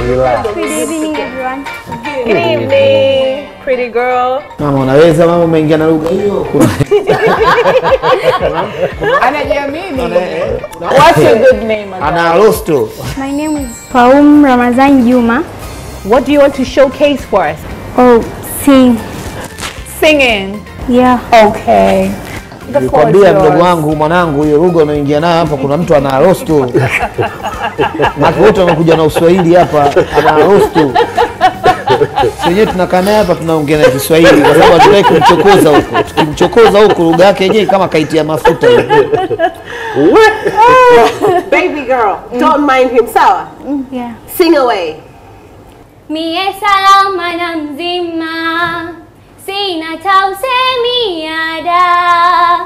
Good evening, everyone. Good evening, pretty girl. Mama, unaweza mama umeingia na lugha hiyo? Anajiamini. What's your good name? Ana Rosto. My name is Paum Ramazan Juma. What do you want to showcase for us? Oh, sing. Singing. Yeah. Okay. Nikwambia mdogo wangu mwanangu hiyo lugha unaingia nayo hapa kuna mtu ana Rosto. Watu wote wamekuja na Uswahili hapa ana Rosto. Sisi tunakaa naye hapa tunaongea na Kiswahili kwa sababu tunataka kumchokoza huko. Tukimchokoza huko lugha yake yenyewe kama kaitia mafuta. Baby girl, don't mind him, sawa? Yeah. Sing away. Mie salama na mzima, sina tausemi ada,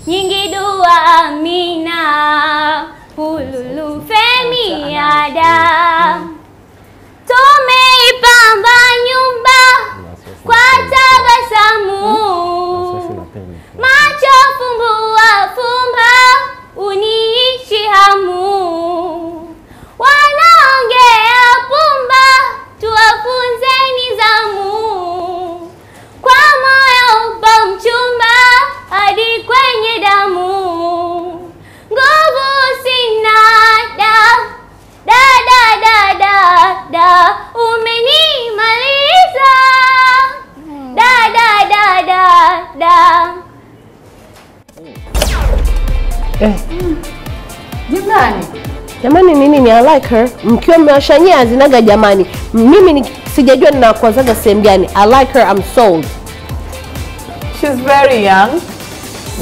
nyingi dua amina, hululu femi ada. Tumeipamba nyumba kwa tabasamu, macho fumbua fumba, uniishi hamu. Wanaongea pumba, tuwafunze nizamu, kwa moyo upo mchumba, hadi kwenye damu. Nguvu sina da, umenimaliza. Da. Jamani nini I like her. Mkiwa mmewashanyia azinaga jamani. Mimi sijajua ninakwazaga sehemu gani. I like her, I'm sold. She's very young.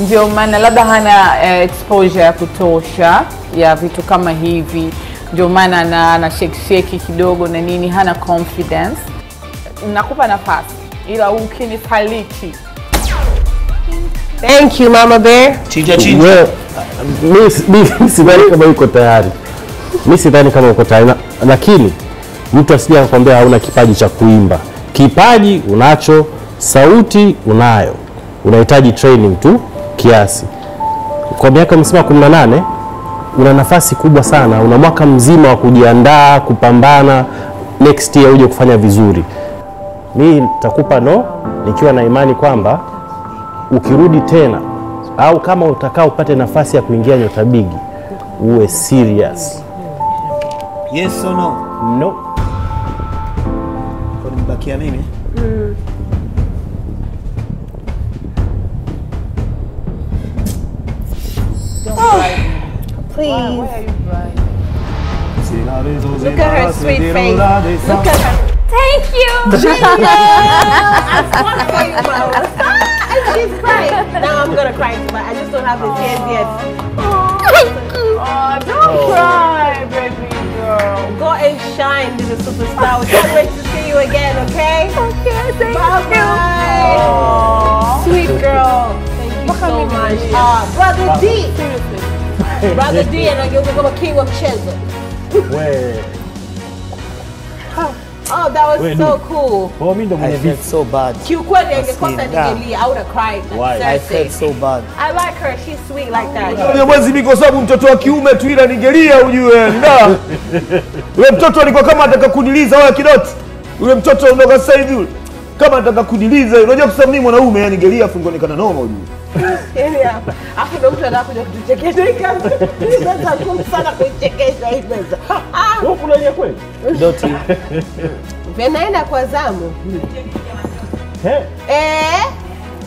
Ndio maana labda hana exposure ya kutosha ya vitu kama hivi. Ndio maana ana shake kidogo na nini, hana confidence. Nakupa nafasi ila ukinisaliti. Thank you Mama Bear. Chinja. Mimi sidhani kama yuko tayari. Mimi sidhani kama uko tayari. Lakini mtu asije akwambia hauna kipaji cha kuimba. Kipaji unacho, sauti unayo. Unahitaji training tu kiasi. Kwa miaka msima 18 una nafasi kubwa sana. Una mwaka mzima wa kujiandaa, kupambana, next year uje kufanya vizuri. Mimi nitakupa no nikiwa na imani kwamba ukirudi tena au kama utakao upate nafasi ya kuingia Nyota Bigi uwe serious. Yes or no? No. Kwa nibakia mimi? Please. Why are you crying? Look at her sweet face. Look at her. Thank you. And she's crying. Now I'm gonna cry too, but I just don't have the tears yet. Oh, don't cry, baby girl. Go and shine, little superstar. We can't wait to see you again, okay? Okay, thank Bye-bye. Aww. Sweet girl. Thank you so much. Brother D. Seriously. Brother D and I'm gonna king of Chezo. Wewe. Oh, that was so cool. Kwa mimi ndo I mwenye felt so bad. Kiukweli angekosa ningelia. I would have cried. Why? I felt so bad. I like her. She's sweet like that. Yule mwezi miko sababu mtoto wa kiume tu ila ningelia ujue. Nda. Yule mtoto alikuwa kama anataka kuniliza wala kidoti. Yule mtoto undoka sasa hivi yule. Kama anataka kuniliza. Unajua kusema mimi mwanaume yani ningelia afu ngonekana noma ujue. Afu ndo mtu anakuja kutuchekesha ikaanza. Sasa ngumu sana kuchekesha hii meza. Wewe unalia kweli? Doti. Venaenda kwa zamu. Eh?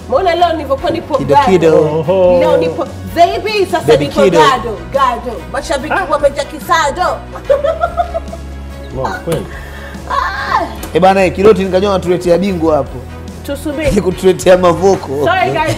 Mbona leo nilipokuwa nipo Kido. Leo nipo baby sasa Baby nipo Kido. gado. Mashabiki wameja kisado. Kweli. Bana Kidoti nikajua tuletea bingwa hapo. Tusubiri. Kutuletea mavoko. Sorry guys.